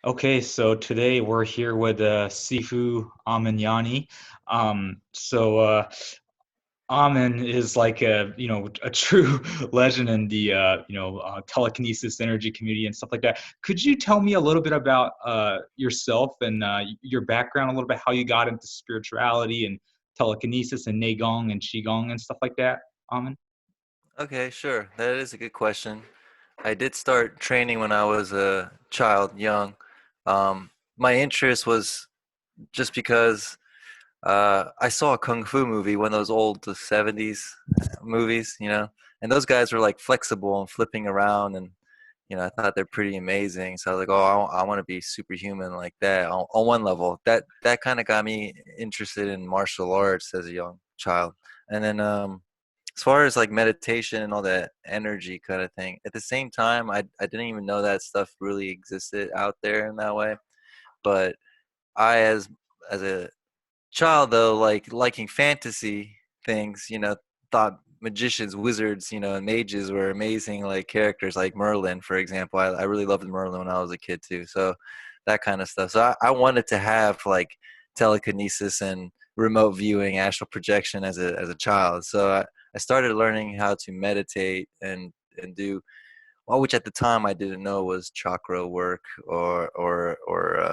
Okay, so today we're here with Sifu Amin Jani. Amin is like a true legend in the telekinesis energy community and stuff like that. Could you tell me a little bit about yourself and your background, a little bit how you got into spirituality and telekinesis and Nei Gong and Qigong and stuff like that, Amin? Okay, sure. That is a good question. I did start training when I was a child, young. My interest was just because I saw a kung fu movie, one of those old the 70s movies, and those guys were like flexible and flipping around, and I thought they're pretty amazing. So I was like, oh, I want to be superhuman like that on one level. That kind of got me interested in martial arts as a young child, and then as far as like meditation and all that energy kind of thing, at the same time, I didn't even know that stuff really existed out there in that way. But I, as a child though, like liking fantasy things, thought magicians, wizards, and mages were amazing, like characters like Merlin, for example. I really loved Merlin when I was a kid too. So that kind of stuff. So I wanted to have like telekinesis and remote viewing, astral projection as a child. So I started learning how to meditate and do well, which at the time I didn't know was chakra work or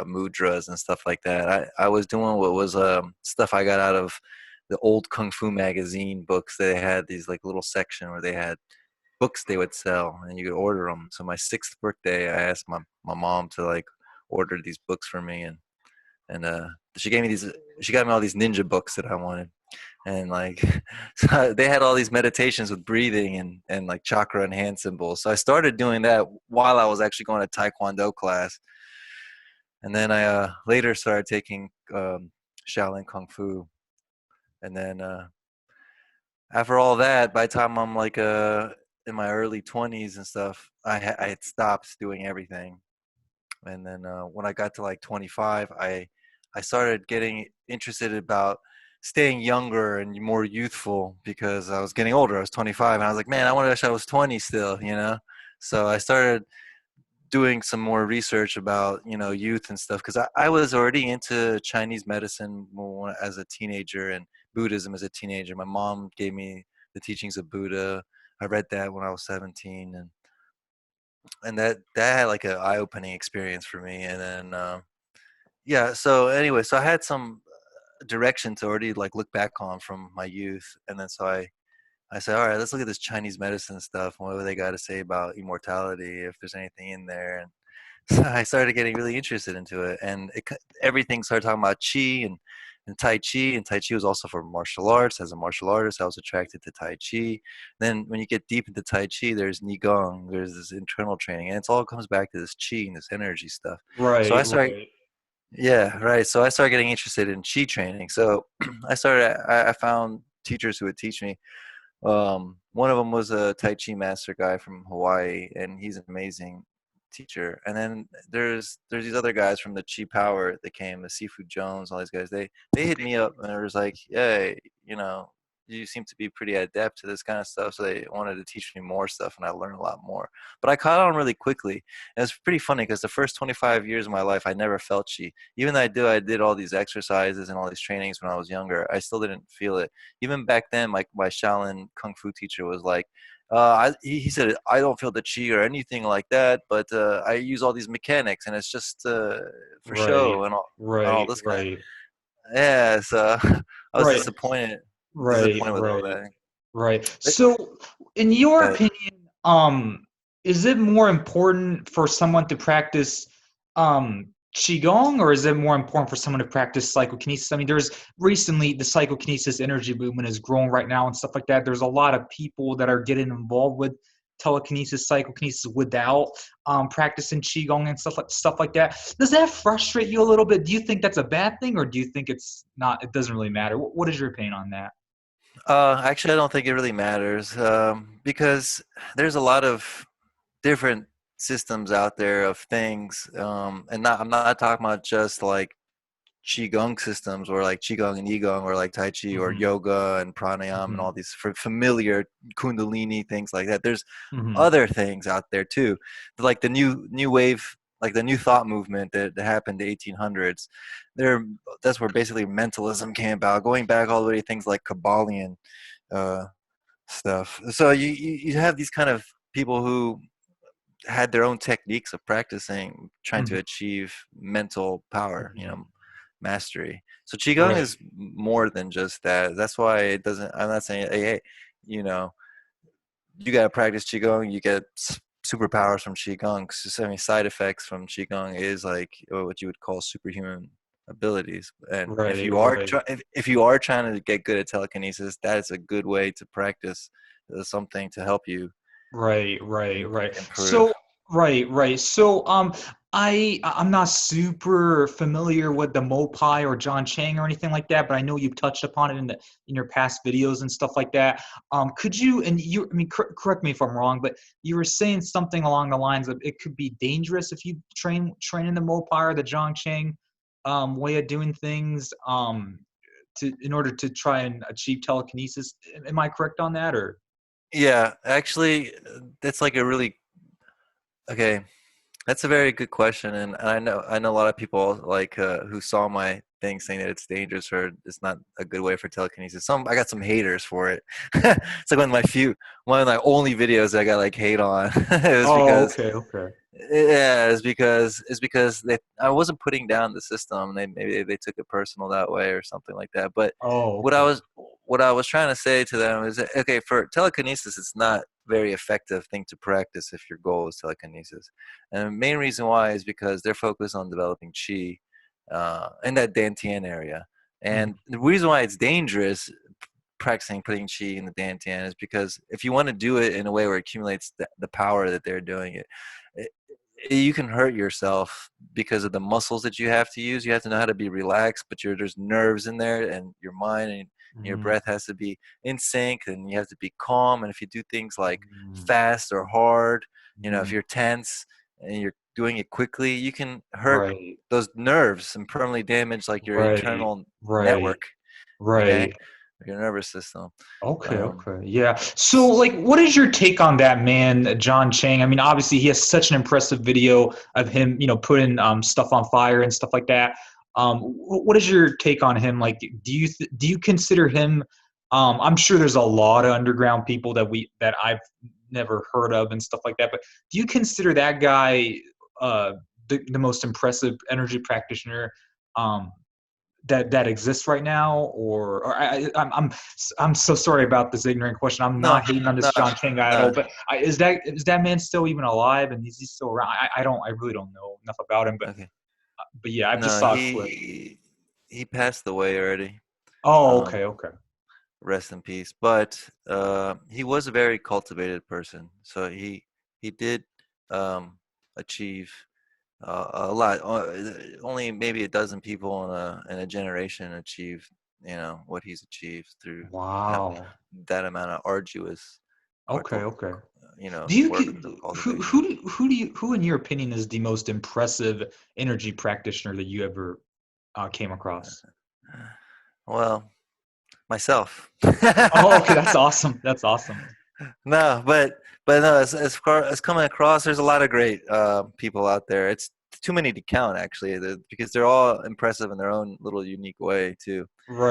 mudras and stuff like that. I was doing what was stuff I got out of the old kung fu magazine books. They had these like little section where they had books they would sell and you could order them. So my sixth birthday, I asked my mom to like order these books for me, and she got me all these ninja books that I wanted, and like so they had all these meditations with breathing and like chakra and hand symbols. So I started doing that while I was actually going to taekwondo class, and then I later started taking Shaolin kung fu, and then after all that, by the time I'm like in my early 20s and stuff, I had stopped doing everything. And then when I got to like 25, I started getting interested about staying younger and more youthful because I was getting older. I was 25, and I was like, man, I wish I was 20 still. So I started doing some more research about youth and stuff because I was already into Chinese medicine as a teenager and Buddhism as a teenager. My mom gave me the teachings of Buddha. I read that when I was 17, and that had like an eye-opening experience for me. And then yeah, so anyway, so I had some direction to already like look back on from my youth, and then so I said, all right, let's look at this Chinese medicine stuff. What do they got to say about immortality, if there's anything in there? And so I started getting really interested into it, and everything started talking about qi and tai chi. And tai chi was also for martial arts. As a martial artist, I was attracted to tai chi. Then when you get deep into tai chi, there's Qigong, there's this internal training, and it all comes back to this qi and this energy stuff. So I Right, started, right. yeah, right. So I started getting interested in qi training. So I found teachers who would teach me. One of them was a Tai Chi master guy from Hawaii, and he's an amazing teacher. And then there's these other guys from the Chi Power that came, the Seafood Jones, all these guys. They hit me up and it was like, hey, you seem to be pretty adept to this kind of stuff. So they wanted to teach me more stuff, and I learned a lot more. But I caught on really quickly. And it's pretty funny because the first 25 years of my life, I never felt Chi. Even though I did all these exercises and all these trainings when I was younger, I still didn't feel it. Even back then, my Shaolin Kung Fu teacher was like, he said, I don't feel the chi or anything like that, but I use all these mechanics, and it's just for Right, show and all right, this kind of. right, Yeah, so I was right, right, disappointed with all right. that. Right. But, So, in your but opinion, is it more important for someone to practice Qigong, or is it more important for someone to practice psychokinesis? I mean, there's recently the psychokinesis energy movement is growing right now and stuff like that. There's a lot of people that are getting involved with telekinesis, psychokinesis without practicing Qigong and stuff like that. Does that frustrate you a little bit? Do you think that's a bad thing, or do you think it's not? It doesn't really matter. What is your opinion on that? actually, I don't think it really matters because there's a lot of different systems out there of things, and I'm not talking about just like qigong systems or like qigong and igong or like tai chi or Hmm. yoga and pranayama and all Hmm. these familiar kundalini things like that. There's Hmm. other things out there too, like the new wave like the New Thought movement that happened in the 1800s. There, that's where basically mentalism came about, going back all the way to things like Kabbalion uh, stuff. So you have these kind of people who had their own techniques of practicing, trying to Mhm. achieve mental power, Mhm. mastery. So qigong Right. is more than just that. That's why it doesn't. I'm not saying, hey, you know, you got to practice qigong, you get superpowers from qigong. 'Cause, I mean, side effects from qigong is like what you would call superhuman abilities. And if Right. you are Right. if you are trying to get good at telekinesis, that is a good way to practice something to help you Right, right, right. improve. So, right, right. So, I'm not super familiar with the Mopai or John Chang or anything like that, but I know you've touched upon it in your past videos and stuff like that. Could you and you? I mean, correct me if I'm wrong, but you were saying something along the lines of it could be dangerous if you train in the Mopai or the John Chang way of doing things to in order to try and achieve telekinesis. Am I correct on that, or? Yeah, actually, that's like a really okay. That's a very good question, and I know a lot of people like who saw my thing saying that it's dangerous or it's not a good way for telekinesis. I got some haters for it. It's like one of my only videos that I got like hate on. It was Oh, because okay, okay. yeah, it's because I wasn't putting down the system. Maybe they took it personal that way or something like that. But Oh, what I okay. was what I was trying to say to them is that, okay, for telekinesis, it's not very effective thing to practice if your goal is telekinesis. And the main reason why is because they're focused on developing chi in that Dantian area. Mhm, And the reason why it's dangerous practicing putting chi in the Dantian is because if you want to do it in a way where it accumulates the power that they're doing it, you can hurt yourself because of the muscles that you have to use. You have to know how to be relaxed, but there's nerves in there, and your mind and your mhm, breath has to be in sync, and you have to be calm. And if you do things like mhm, fast or hard, if mhm. you're tense and you're doing it quickly, you can hurt Right, those nerves and permanently damage like your right, internal right, network, okay, right. your nervous system. Okay, Um, okay. Yeah. So, like, what is your take on that man, John Chang? I mean, obviously, he has such an impressive video of him, putting stuff on fire and stuff like that. What is your take on him? Like, do you consider him? I'm sure there's a lot of underground people that I've never heard of and stuff like that. But do you consider that guy uh, the most impressive energy practitioner? Um, that exists right now, or I'm so sorry about this ignorant question. I'm no, not hating on no, this John Chang guy at all, no. but is that man still even alive, and is he still around? I really don't know enough about him, Okay. but yeah, I've just No, saw a clip. he passed away already. Oh, Um, okay, okay. Rest in peace. But he was a very cultivated person, so he did um, achieve a lot. Only maybe a dozen people in a generation achieved, what he's achieved through that Wow. that amount of arduous, Okay, cartel, okay. work of cultivation. Who in your opinion is the most impressive energy practitioner that you ever came across? Well, myself. Oh, okay, that's awesome. That's awesome. No, but no, as far as coming across, there's a lot of great people out there. It's too many to count actually, because they're all impressive in their own little unique way too.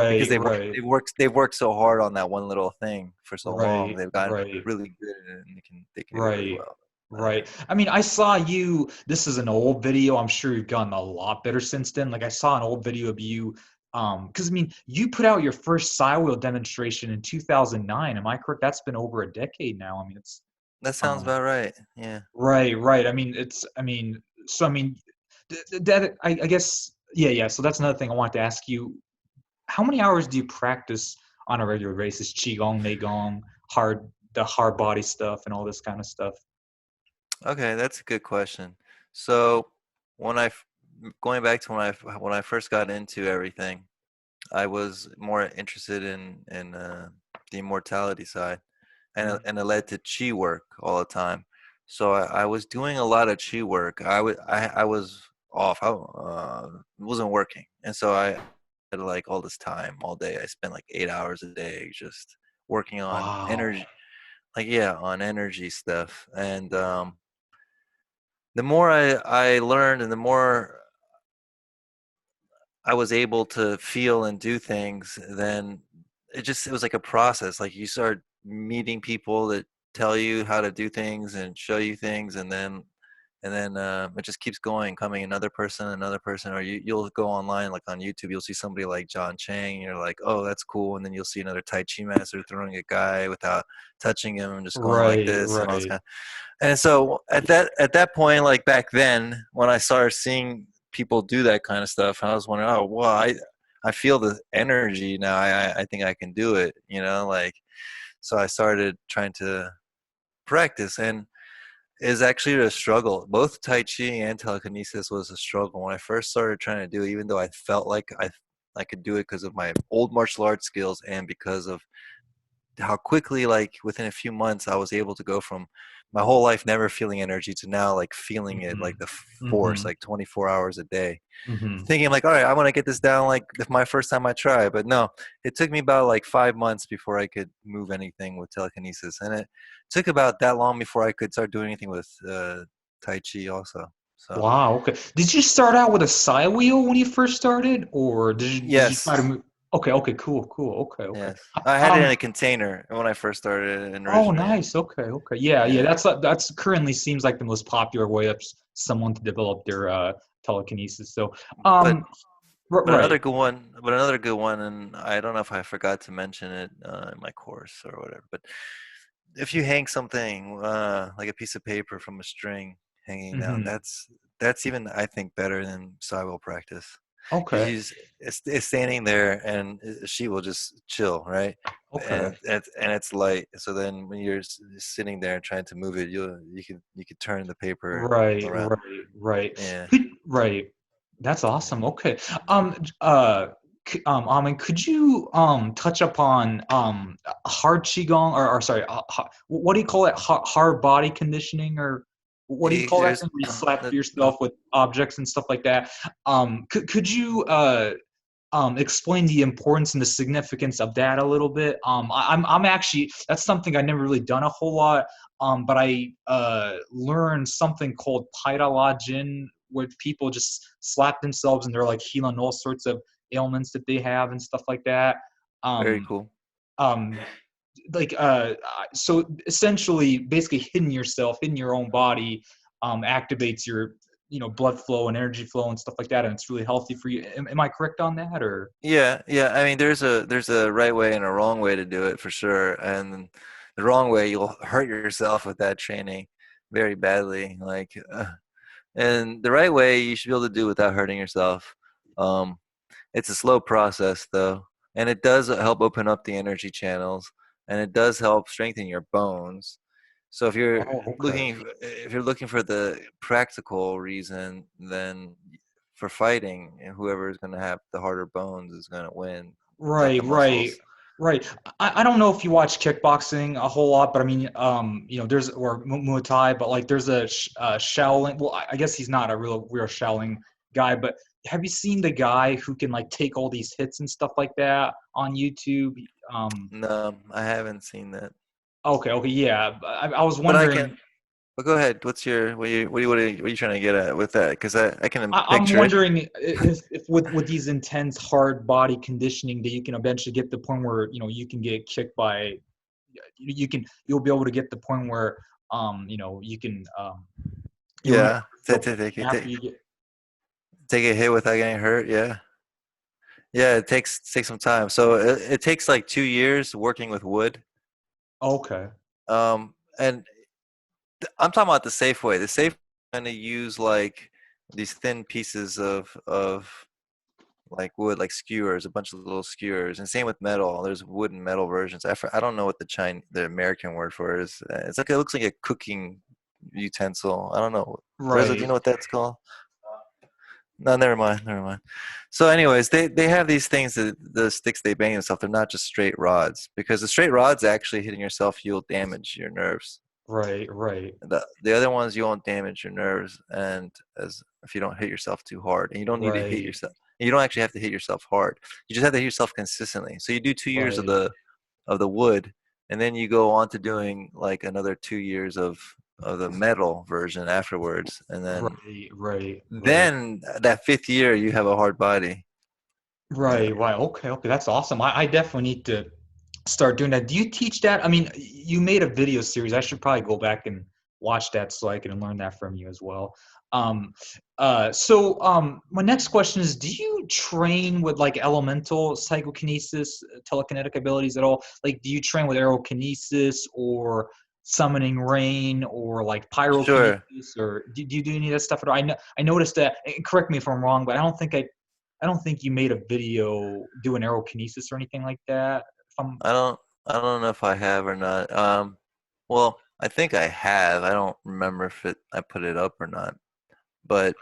Because Right, they've worked, right, they've worked, they've worked so hard on that one little thing for so long. right, They've gotten right. really good at it, and they can do it really Right. well. Right. I mean, I saw you, this is an old video. I'm sure you've gotten a lot better since then. Like I saw an old video of you, because I mean, you put out your first side wheel demonstration in 2009. Am I correct? That's been over a decade now. I mean, it's That sounds um, about right. Yeah. right, right. I mean, so I mean, I guess, yeah, yeah. So that's another thing I wanted to ask you. How many hours do you practice on a regular basis? Qigong, Nei Gong, the hard body stuff, and all this kind of stuff. Okay, that's a good question. So when going back to when I first got into everything, I was more interested in the immortality side, and it led to chi work all the time. So I was doing a lot of chi work. I was off. I wasn't working, and so I had like all this time all day. I spent like 8 hours a day just working on Wow. energy, like yeah, on energy stuff, and the more I learned and the more I was able to feel and do things, then it was like a process. Like you start meeting people that tell you how to do things and show you things, and then it just keeps going, coming another person, or you'll go online, like on YouTube, you'll see somebody like Chang, and you're like, oh, that's cool, and then you'll see another Tai Chi master throwing a guy without touching him and just going like Right, this and all this right, kind. And so at that point, like back then, when I started seeing people do that kind of stuff, I was wondering, oh, well, I feel the energy now. I think I can do it, like. So I started trying to practice, and it's actually a struggle. Both Tai Chi and telekinesis was a struggle when I first started trying to do it, even though I felt like I could do it because of my old martial arts skills and because of how quickly, like within a few months, I was able to go from my whole life never feeling energy to now like feeling it, mm-hmm, like the force, mm-hmm, like 24 hours a day. mm-hmm. Thinking like, all right, I want to get this down like my first time I try. But no, it took me about like 5 months before I could move anything with telekinesis, and it took about that long before I could start doing anything with Tai Chi also. So Wow. Okay. Did you start out with a side wheel when you first started, or did you try to yes, move? Okay. Okay. Cool. Cool. Okay. Okay. yes, I had it in a container when I first started and Oh, originally. nice. Okay. Okay. Yeah. Yeah. Yeah, That's currently seems like the most popular way of someone to develop their telekinesis. So, but um, right. but another good one, and I don't know if I forgot to mention it in my course or whatever. But if you hang something like a piece of paper from a string hanging down, Mm-hmm. that's even I think better than sidewall practice because Okay. it's standing there and she will just chill, right? Okay. And it's light, so then when you're sitting there and trying to move it, you could turn the paper Right, around. right, right. Yeah. Right. That's Yeah. awesome. Okay. And could you touch upon hard qigong or sorry, what do you call it? Hard body conditioning or what do you call that There's thing where you slap the yourself with objects and stuff like that? Could you explain the importance and the significance of that a little bit. I'm actually that's something I never really done a whole lot. But I learned something called Jin, where people just slap themselves and they're like healing all sorts of ailments that they have and stuff like that. very Um, cool. um, so essentially, basically, hitting yourself in your own body activates your blood flow and energy flow and stuff like that, and it's really healthy for you. Am I correct on that, or? Yeah, yeah. I mean, there's a right way and a wrong way to do it for sure. And the wrong way, you'll hurt yourself with that training very badly. And the right way, you should be able to do without hurting yourself. Um, it's a slow process though, and it does help open up the energy channels, and it does help strengthen your bones. So Oh, okay. if you're looking for the practical reason, then for fighting, whoever is going to have the harder bones is going to win, not Right, the right, muscles. right. I don't know if you watch kickboxing a whole lot, but I mean, there's or Muay Thai, but like there's a Shaolin. Well, I guess he's not a real Shaolin guy, but have you seen the guy who can like take all these hits and stuff like that on YouTube? Um, No, I haven't seen that, okay, okay, yeah. I was but I can. wondering. But go ahead. What's your what are you trying to get at with that? Because I can I'm picture it. wondering if with these intense hard body conditioning that you can eventually get to the point where you can get kicked by you'll be able to get the point where you can you don't have Yeah, to feel pain take after you get. take a hit without getting hurt. Yeah, yeah. It takes some time. So it takes like 2 years working with wood. Okay. And I'm talking about the safe way. The safe kind of use like these thin pieces of like wood, like skewers, a bunch of little skewers, and same with metal. There's wood and metal versions. I don't know what the American word for it is. It looks like a cooking utensil. I don't know. Reza, do you Right. know what that's called? No, never mind, never mind. So, anyways, they have these things that the sticks they bang themselves. They're not just straight rods because the straight rods actually hitting yourself, you'll damage your nerves. Right. Right. The other ones you won't damage your nerves, and as if you don't hit yourself too hard, and you don't need to hit Right. yourself. You don't actually have to hit yourself hard. You just have to hit yourself consistently. So you do 2 years Right. of the wood, and then you go on to doing like another 2 years of the metal version afterwards, and Right, right, right. then that fifth year you have a hard body. Yeah. Right, right. Okay, okay. That's awesome. I definitely need to start doing that. Do you teach that? I mean, you made a video series. I should probably go back and watch that so I can learn that from you as well. Um, my next question is, do you train with like elemental psychokinesis, telekinetic abilities at all? Like, do you train with aerokinesis or summoning rain or like Sure. pyrokinesis, or do you do any of that stuff at all? I noticed that, and correct me if I'm wrong, but I don't think you made a video doing aerokinesis or anything like that. If I'm I don't I don't know if I have or not. Well, I think I have. I don't remember if I put it up or not. But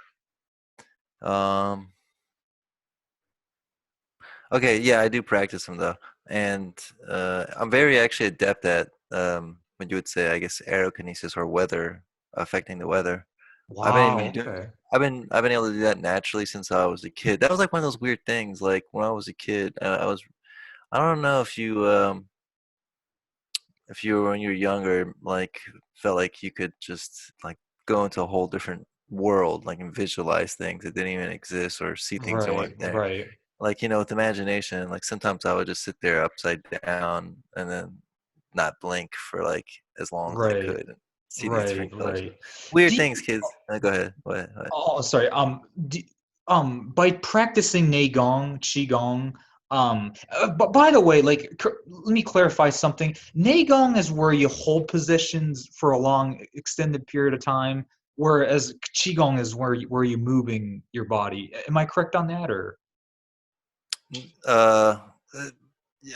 um okay, yeah, I do practice them though. And I'm very actually adept at what you would say, I guess, aerokinesis or weather affecting the weather. I've been Wow, doing okay. I've been able to do that naturally since I was a kid. That was like one of those weird things. Like when I was a kid, I don't know if you when you were younger like felt like you could just like go into a whole different world like and visualize things that didn't even exist or see things that Right, weren't there. right, Like with imagination, like sometimes I would just sit there upside down and then not blink for like as long as I right, could and see these right, different colors. right. Weird Do things, you, kids. Go ahead. Go ahead. Go ahead. oh, sorry. By practicing Nei Gong, Qigong, but by the way, let me clarify something. Nei Gong is where you hold positions for a long, extended period of time, whereas Qigong is where you're moving your body. Am I correct on that, or? Uh, uh,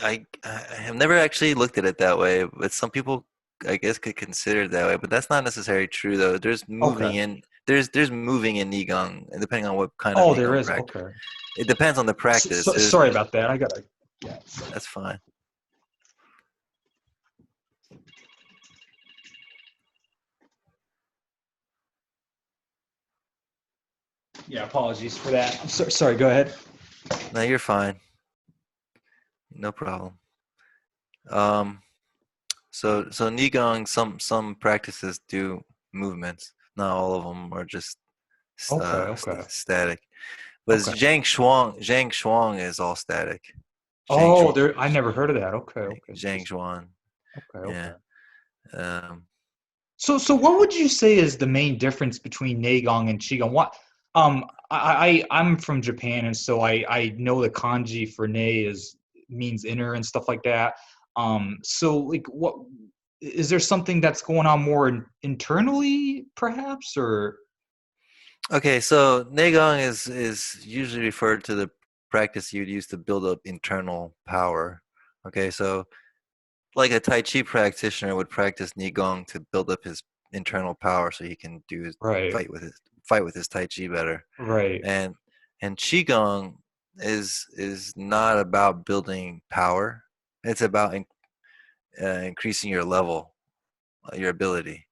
I have never actually looked at it that way, but some people I guess could consider it that way. But that's not necessarily true though. Okay. There's moving in Qigong, and depending on what kind of Oh, there Qigong is. practice. Okay. It depends on the practice. Sorry about that. I gotta. Yeah. That's fine. Yeah. Apologies for that. I'm sorry. Go ahead. No, you're fine. No problem. Um, so Qigong, some practices do movements. Not all of them are just Okay. Okay. static. But Okay. Zhang Shuang is all static. Zhang Oh, Shuang, there. I never heard of that. Okay. Okay. Zhang Interesting. Shuang. Okay. Yeah. Okay. Um, So what would you say is the main difference between Neigong and Qigong? I'm from Japan, and so I know the kanji for Nei is means inner and stuff like that. So like, what is there something that's going on more internally, perhaps, or? okay, so Neigong is usually referred to the practice you'd use to build up internal power. Okay, so like a Tai Chi practitioner would practice Neigong to build up his internal power so he can Right, fight with his Tai Chi better. right. And Qigong is not about building power. It's about increasing your level, your ability.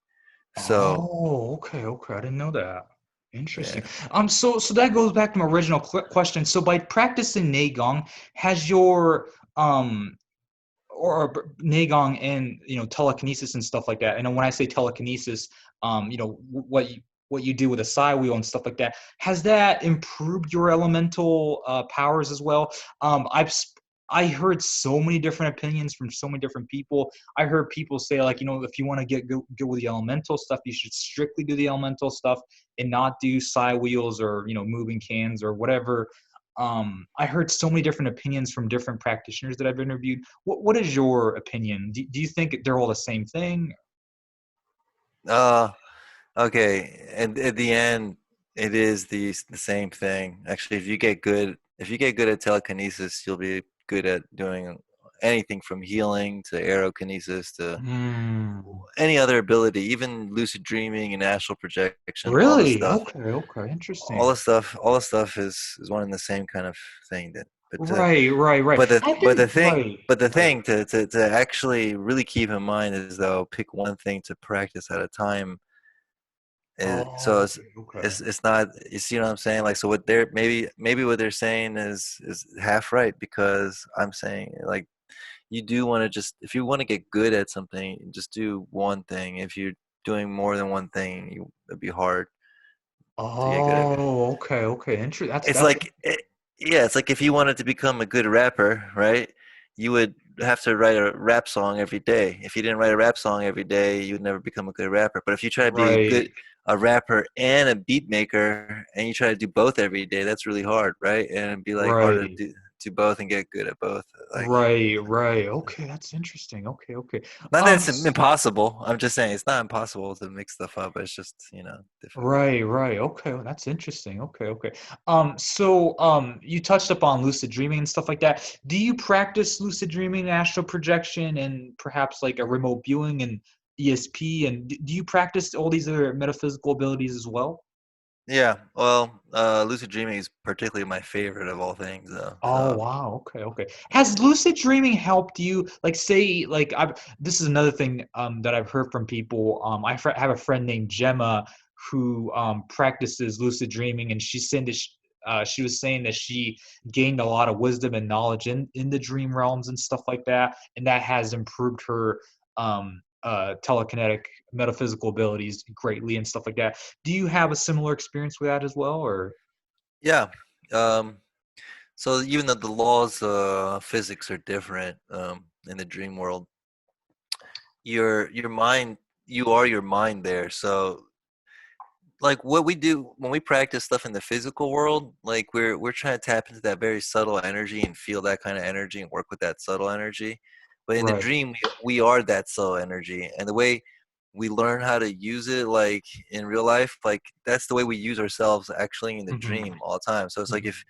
So Oh, okay, okay. I didn't know that. Interesting. yeah. So that goes back to my original question. So by practicing Neigong, has your Neigong and telekinesis and stuff like that. And when I say telekinesis, what you do with a psi wheel and stuff like that, has that improved your elemental powers as well? I heard so many different opinions from so many different people. I heard people say like, if you want to get good with the elemental stuff, you should strictly do the elemental stuff and not do psi wheels or moving cans or whatever. I heard so many different opinions from different practitioners that I've interviewed. What is your opinion? Do you think they're all the same thing? Uh okay. And at the end it is the same thing. Actually, if you get good at telekinesis, you'll be good at doing anything from healing to aerokinesis to Hmm. any other ability, even lucid dreaming and astral projection, Really? Okay, okay, interesting. all the stuff is one and the same kind of thing. Right, right, right. I've been right, but the right. thing to actually really keep in mind is though pick one thing to practice at a time. So Oh, okay, okay. it's not, you see what I'm saying? Like so what they're maybe what they're saying is half right, because I'm saying like you do want to just, if you want to get good at something, just do one thing. If you're doing more than one thing, it'd be hard to get good at it. Oh, okay, okay. Interesting. It's That's like, yeah, it's like if you wanted to become a good rapper, right? You would have to write a rap song every day. If you didn't write a rap song every day, you'd never become a good rapper. But if you try to be right, a rapper and a beat maker, and you try to do both every day, that's really hard, right? And it'd be like hard to right, do both and get good at both. Like, right, right. Okay, that's interesting. Okay, okay. not that it's S- impossible. I'm just saying it's not impossible to make stuff up. It's just, difficult. right, right. Okay, well, that's interesting. Okay, okay. You touched upon lucid dreaming and stuff like that. Do you practice lucid dreaming, astral projection, and perhaps like a remote viewing and ESP? And do you practice all these other metaphysical abilities as well? Yeah, well, lucid dreaming is particularly my favorite of all things, though. Oh So wow, okay, okay. Has lucid dreaming helped you? Like, say, like I. This is another thing that I've heard from people. Have a friend named Gemma who practices lucid dreaming, and she's saying that she was saying that she gained a lot of wisdom and knowledge in the dream realms and stuff like that, and that has improved her telekinetic metaphysical abilities greatly and stuff like that. Do you have a similar experience with that as well, or? yeah, um, so even though the laws of physics are different in the dream world, your mind, you are your mind there. So like what we do when we practice stuff in the physical world, like we're trying to tap into that very subtle energy and feel that kind of energy and work with that subtle energy. But in the Right. dream, we are that subtle energy, and the way we learn how to use it, like in real life, like that's the way we use ourselves actually in the Hmm. dream all the time. So it's like Hmm. if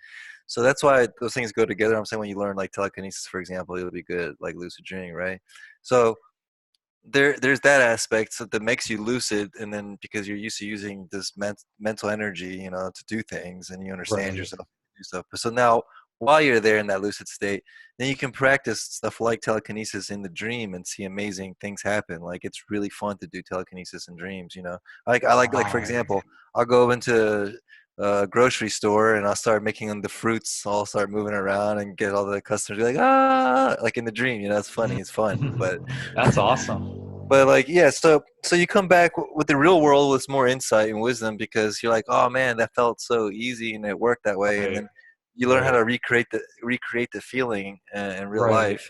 so that's why those things go together. I'm saying when you learn like telekinesis, for example, it'll be good like lucid dreaming, right? So there's that aspect that makes you lucid, and then because you're used to using this mental energy, to do things, and you understand Right. yourself, do stuff. But so now, while you're there in that lucid state, then you can practice stuff like telekinesis in the dream and see amazing things happen. Like it's really fun to do telekinesis in dreams. Like I like for Wow. example, I'll go into a grocery store and I'll start making them the fruits. I'll start moving around and get all the customers be like, ah, like in the dream. It's funny, it's fun, but That's awesome. like yeah, so you come back with the real world with more insight and wisdom because you're like, oh man, that felt so easy and it worked that way, and Right. then you learn how Right. to recreate the feeling in real Right. life,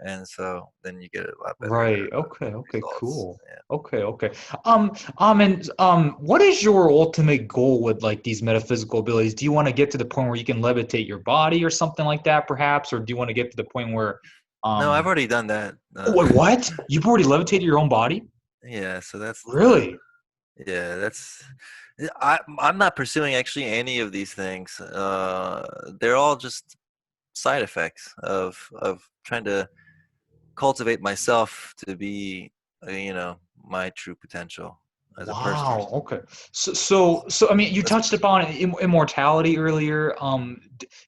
and so then you get a lot better Right. Okay. Okay. results. Cool. Yeah. Okay. Okay. And what is your ultimate goal with like these metaphysical abilities? Do you want to get to the point where you can levitate your body or something like that, perhaps, or do you want to get to the point where, No, I've um, already done that. oh, wait, what? You've already levitated your own body? Yeah, so that's Really? yeah, I'm not pursuing actually any of these things. They're all just side effects of trying to cultivate myself to be, my true potential as a person. Wow. Okay. So, I mean, you That's touched upon immortality earlier.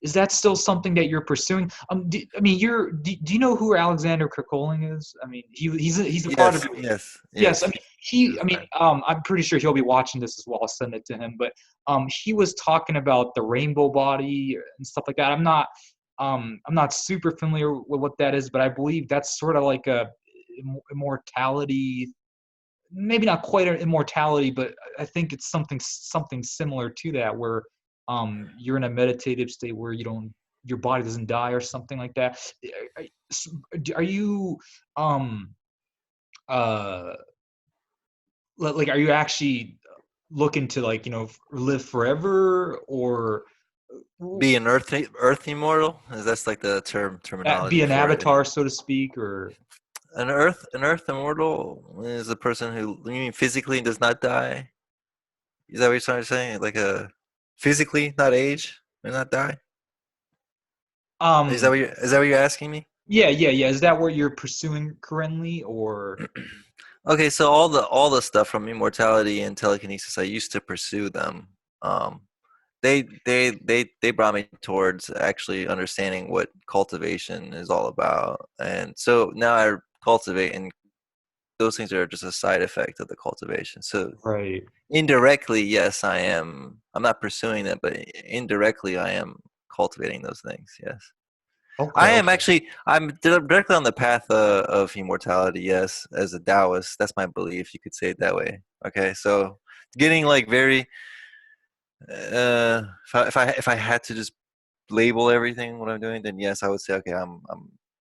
Is that still something that you're pursuing? I mean, do you know who Alexander Kerkoling is? I mean, he's a part of yes, your. yes, Yes, I yes. mean, He's a friend. I'm pretty sure he'll be watching this as well. I'll send it to him. But he was talking about the rainbow body and stuff like that. I'm not super familiar with what that is, but I believe that's sort of like a immortality, maybe not quite an immortality, but I think it's something similar to that, where you're in a meditative state where your body doesn't die or something like that. Are, are you um uh like are you actually looking to like live forever or Be an earth immortal. That's like the be terminology an for it. avatar, so to speak, or An earth immortal is a person who, you mean physically does not die. Is that what you're trying to say? Like a physically not age and not die. um Is that what you're asking me? yeah, yeah, yeah, is that what you're pursuing currently, or? Okay, so all the stuff from immortality and telekinesis, I used to pursue them. Um, they brought me towards actually understanding what cultivation is all about, and so now I cultivate, and those things are just a side effect of the cultivation. So Right. indirectly, yes, I am. I'm not pursuing them, but indirectly, I am cultivating those things. Yes. Okay, I am okay. actually directly on the path of immortality. Yes, as a Taoist, that's my belief. You could say it that way. Okay, so getting like very if I had to just label everything what I'm doing, then yes, I would say okay, I'm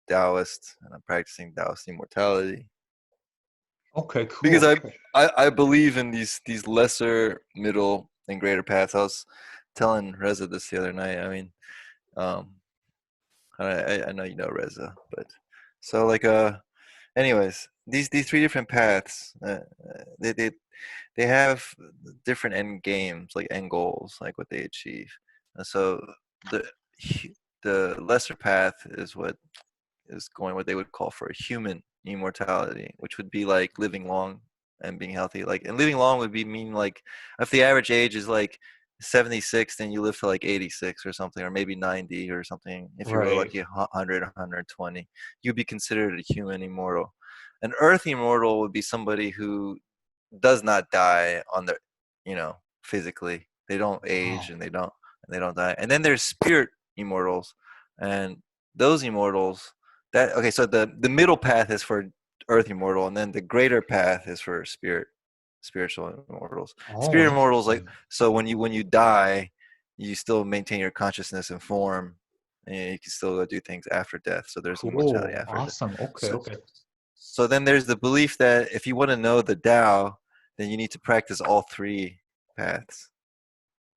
Taoist and I'm practicing Taoist immortality Okay, because cool. Okay. I believe in these lesser, middle, and greater paths. I was telling Reza this the other night. I mean, um, I know you know Reza, but so like anyways, these three different paths, they have different end games, like end goals, like what they achieve. And so the the lesser path is what is going what they would call for a human immortality, which would be like living long and being healthy. Like and living long would be mean like if the average age is like 76, then you live to like 86 or something, or maybe 90 or something. If you were Right. lucky, 100, 120, you'd be considered a human immortal. An earth immortal would be somebody who does not die on their, physically. They don't age Wow. and they don't die. And then there's spirit immortals, and those immortals that okay. So the middle path is for earth immortal, and then the greater path is for spiritual immortals. Oh, Spirit immortals like interesting. so when you die, you still maintain your consciousness and form, and you can still go do things after death. So there's immortality Cool. after death. Awesome. Okay, So okay. so then there's the belief that if you want to know the Tao, then you need to practice all three paths.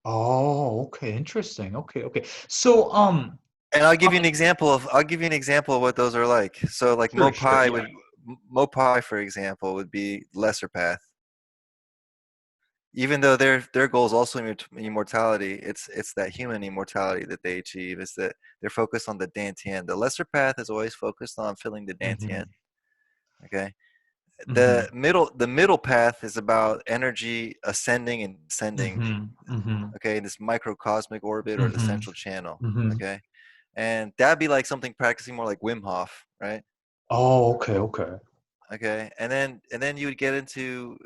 Oh, okay. Interesting. Okay, okay. So, And I'll give you an example of what those are like. So like sure, sure. Yeah. Mopai, for example, would be lesser path. Even though their goal is also immortality, it's that human immortality that they achieve. Is that they're focused on the dantian. The lesser path is always focused on filling the dantian. Mm-hmm. Okay, Mm-hmm. the middle path is about energy ascending and descending. Mm-hmm. Mm-hmm. Okay, in this microcosmic orbit or the Mm-hmm. central channel. Mm-hmm. Okay, and that'd be like something practicing more like Wim Hof, right? Oh, okay, okay. Okay, and then you would get into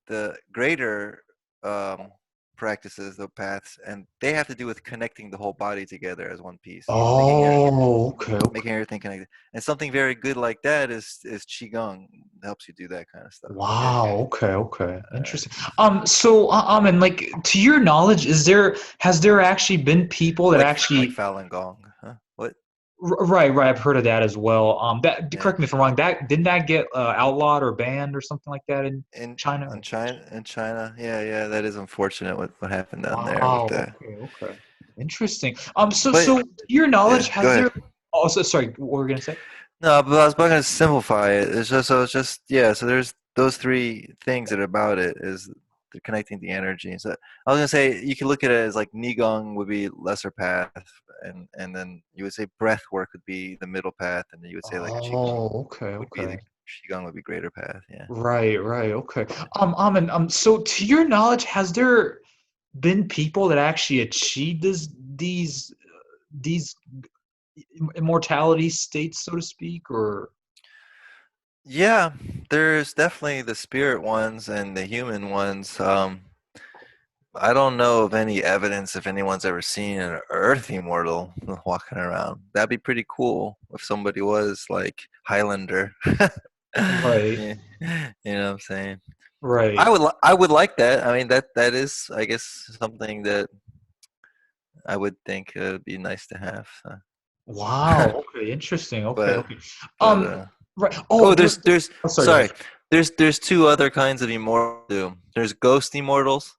the greater um, practices, the paths, and they have to do with connecting the whole body together as one piece, Oh, okay, okay. making everything connected. And something very good like that is Qigong. Helps you do that kind of stuff. Okay. Wow. Okay, okay. Uh, Interesting. So, and like to your knowledge, has there actually been people that like actually Falun Gong, huh? What? right, right. I've heard of that as well. That Yeah. correct me if I'm wrong. That didn't that get outlawed or banned or something like that in In China? in China, yeah, that is unfortunate what happened down there with Wow. that. Okay. Okay. Interesting. But So to your knowledge, yeah, go has ahead. there? Also, sorry. What were we gonna say? No, but I was going to simplify it. It's just yeah. So there's those three things that are about it is the connecting the energy. So I was gonna say you can look at it as like Ngong would be lesser path, and then you would say breath work would be the middle path, and then you would say like Qigong Oh. Okay. would be the Okay. Qigong would be greater path. Yeah. Right. Right. Okay. And so to your knowledge, has there been people that actually achieved these immortality states, so to speak, or Yeah, there's definitely the spirit ones and the human ones. I don't know of any evidence if anyone's ever seen an Earth immortal walking around. That'd be pretty cool if somebody was like Highlander. right, Yeah, you know what I'm saying. I right. would I would like that. I mean that is I guess something that I would think would be nice to have. Wow. Okay. Interesting. Okay. but Okay. but Um. Right. Oh, oh there. there's Oh, sorry. Go ahead. sorry there's two other kinds of immortal too. There's ghost immortals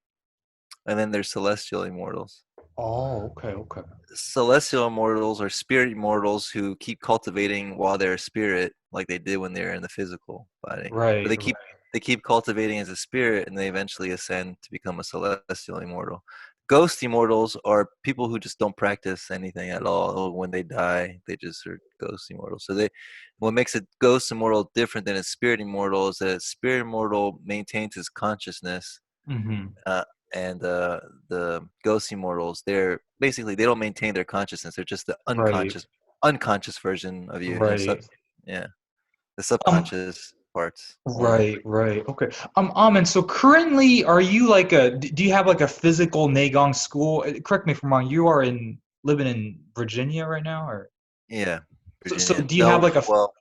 and then there's celestial immortals. Oh. Okay. Okay. Celestial immortals are spirit immortals who keep cultivating while they're a spirit, like they did when they're in the physical body. But Right. they keep cultivating as a spirit, and they eventually ascend to become a celestial immortal. Ghost immortals are people who just don't practice anything at all. When they die, they just are ghost immortals. What makes a ghost immortal different than a spirit immortal is that a spirit immortal maintains his consciousness Mm-hmm. uh, and the ghost immortals, they don't maintain their consciousness. They're just the Right. unconscious version of you. Right. Yeah, the Um. subconscious parts. Yeah. Right. Right. Okay. And so currently, are you like do you have like a physical Nei Gong school? Correct me if I'm wrong. You are living in Virginia right now, or? Yeah, So Virginia. do you have No, like a well,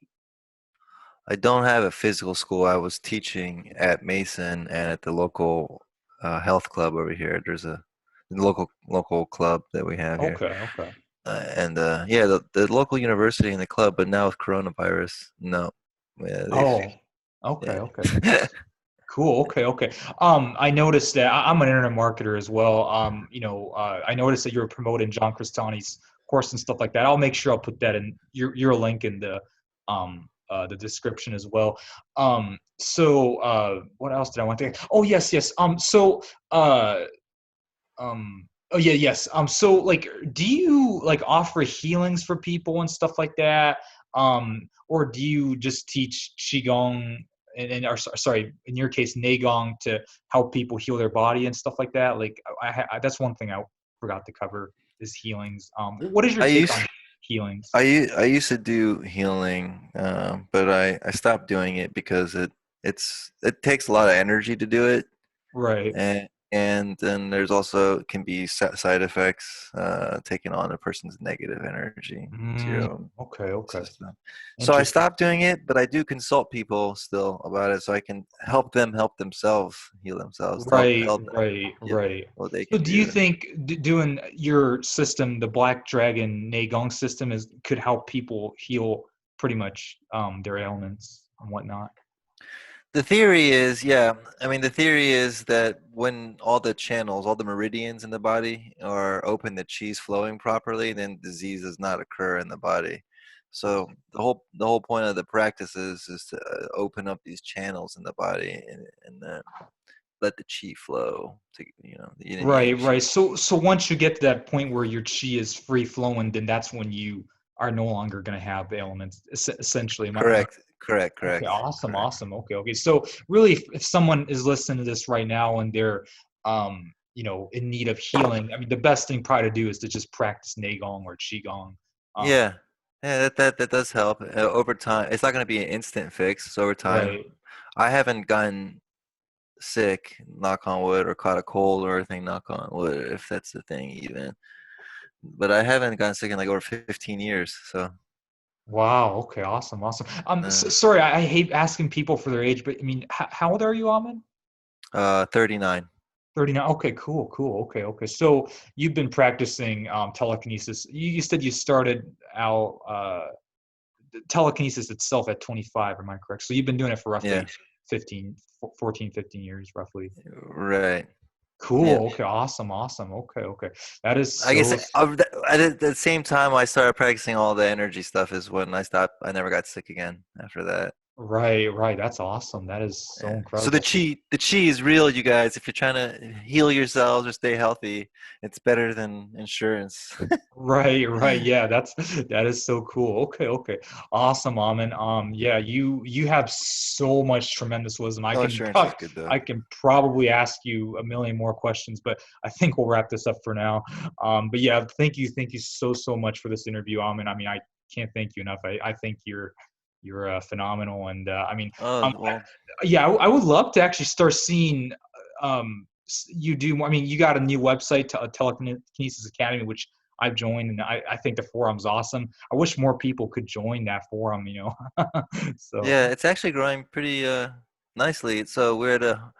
I don't have a physical school. I was teaching at Mason and at the local health club over here. There's a local club that we have here. okay, okay. And yeah, the local university and the club, but now with coronavirus, no. Yeah, they've Oh, okay, okay. yeah. Cool. Okay. Okay. I noticed that I'm an internet marketer as well. I noticed that you were promoting John Crestani's course and stuff like that. I'll make sure I'll put that in your link in the description as well. What else did I want to? Oh, yes, yes. Uh, oh yeah, yes. Like, do you like offer healings for people and stuff like that? Or do you just teach qigong or sorry, in your case, Nei Gong to help people heal their body and stuff like that? Like, that's one thing I forgot to cover is healings. What is your I take used on healings? I used to do healing, but I stopped doing it because it takes a lot of energy to do it, Right. and then there's also can be side effects taking on a person's negative energy to your Mm, own okay. Okay. system. So I Interesting. stopped doing it, but I do consult people still about it, so I can help them help themselves heal themselves, Right, tell them right, yeah, right. what they So can do you do. think doing your system, the Black Dragon Nei Gong system, is could help people heal pretty much their ailments and whatnot? The theory is, yeah, I mean, the theory is that when all the channels, all the meridians in the body are open, the chi is flowing properly, then disease does not occur in the body. So the whole point of the practice is to open up these channels in the body and let the chi flow to the yin and yang Right, chi. right. So once you get to that point where your chi is free flowing, then that's when you are no longer going to have ailments. Essentially, am I Correct, correct, Okay, correct, awesome, correct. awesome. Okay, okay. So really, if someone is listening to this right now and they're, in need of healing, I mean, the best thing probably to do is to just practice Neigong or Qigong. Um, Yeah, yeah, that does help. Over time, it's not going to be an instant fix. So over time, right. I haven't gotten sick, knock on wood, or caught a cold or anything, knock on wood, if that's the thing even. But I haven't gotten sick in like over 15 years. So, Wow. Okay. Awesome. Awesome. uh, Sorry, I hate asking people for their age, but I mean, how old are you, Ahmed? 39. 39. Okay. Cool. Cool. Okay. Okay. So you've been practicing telekinesis. You said you started out telekinesis itself at 25. Am I correct? So you've been doing it for Yeah, roughly 15, 14, 15 years, roughly. right. Yeah. Cool. Okay. Awesome. Awesome. Okay. Okay. That is I guess so. at the same time I started practicing all the energy stuff is when I stopped. I never got sick again after that. Right. Right. That's awesome. That is so Yeah. So incredible. the chi is real, you guys. If you're trying to heal yourselves or stay healthy, it's better than insurance. Right, right. Yeah, that is so cool. Okay, okay. Awesome, Amin. Yeah, you have so much tremendous wisdom. No, insurance is good though. I can probably ask you a million more questions, but I think we'll wrap this up for now. But yeah, thank you so much for this interview, Amin. I mean, I can't thank you enough. I think you're phenomenal, and I mean, Oh um, well, yeah, I would love to actually start seeing you do more. I mean, you got a new website, Telekinesis Academy, which I've joined, and I think the forum's awesome. I wish more people could join that forum, So yeah, it's actually growing pretty nicely. So we're at a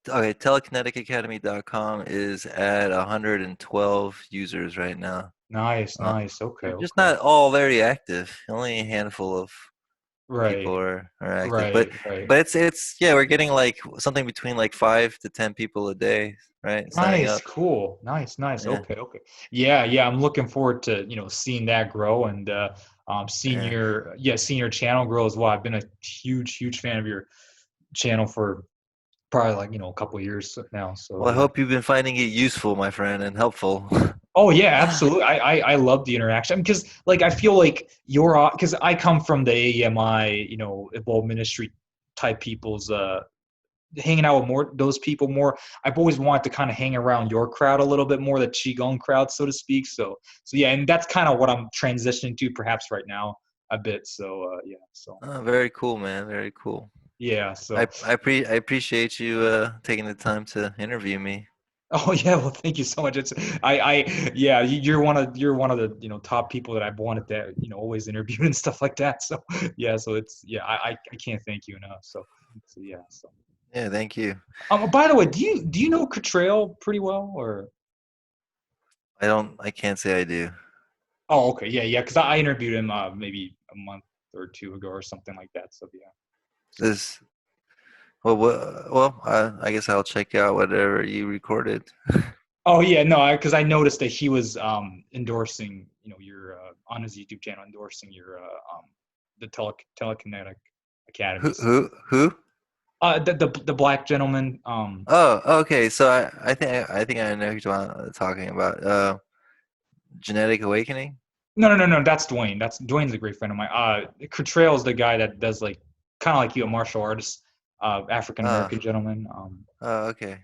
okay, telekineticacademy.com is at 112 users right now. nice, Uh, nice. Okay, they're just okay. not all very active. Only a handful of people Right, are active. But right, right. it's yeah, we're getting like something between like 5 to 10 people a day, right? Signing Nice, up. cool. Nice, nice. Yeah, Okay, okay. Yeah, yeah. I'm looking forward to, seeing that grow and yeah. seeing your channel grow as well. I've been a huge fan of your channel for probably like, a couple of years now. So Well, I yeah. hope you've been finding it useful, my friend, and helpful. Oh yeah, absolutely. I love the interaction because like I feel like you're because I come from the AEMI, evolved ministry type people's hanging out with more those people more. I've always wanted to kind of hang around your crowd a little bit more, the qigong crowd, so to speak. So yeah, and that's kind of what I'm transitioning to perhaps right now a bit. So yeah, so Oh, very cool, man. Very cool. yeah, so I appreciate you taking the time to interview me. Oh yeah, well, thank you so much. Yeah, you're one of the top people that I've wanted to always interview and stuff like that. So yeah, so it's yeah, I can't thank you enough. So yeah, so Yeah, thank you. by the way, do you know Cottrell pretty well or? I can't say I do. Oh, okay, yeah, yeah, because I interviewed him maybe a month or two ago or something like that. So yeah, so. This, I guess I'll check out whatever you recorded. Oh yeah, no, because I noticed that he was endorsing, your on his YouTube channel, endorsing your the telekinetic academy. So Who? the black gentleman. Oh, okay. So I think I know who you're talking about. Genetic Awakening. No, that's Dwayne. Dwayne's a great friend of mine. Cottrell's the guy that does like kind of like you, a martial artist, African Uh, American gentleman. okay.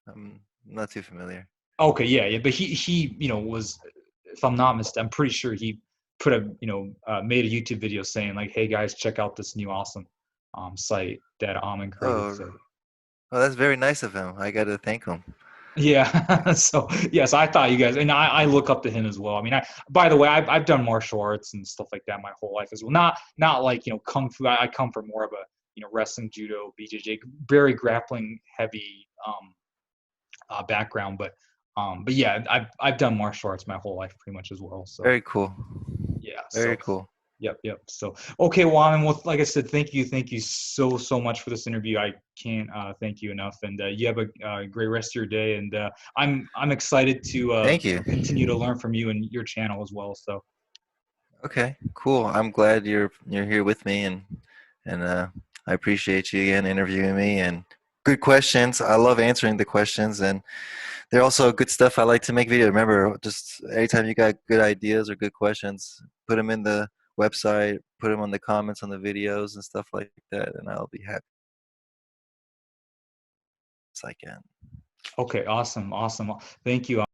I'm not too familiar. Okay, yeah, yeah, but he was, if I'm not mistaken, I'm pretty sure he put a made a YouTube video saying like, hey guys, check out this new awesome site that Amin created. Oh, So well, that's very nice of him. I got to thank him. yeah, so yes, I thought you guys, and I look up to him as well. I mean, by the way, I've done martial arts and stuff like that my whole life as well. Not like kung fu. I come from more of a wrestling, judo, BJJ, very grappling heavy background, but yeah, I've done martial arts my whole life pretty much as well. So Very cool. yeah, Very so cool. yep. So okay, well, I mean, well, like I said, thank you so much for this interview. I can't thank you enough, and you have a great rest of your day. And I'm excited to Thank you. continue to learn from you and your channel as well. So Okay, cool. I'm glad you're here with me, and I appreciate you again interviewing me and good questions. I love answering the questions, and they're also good stuff. I like to make video. Remember, just anytime you got good ideas or good questions, put them in the website, put them on the comments on the videos and stuff like that, and I'll be happy as I can. okay, awesome, thank you.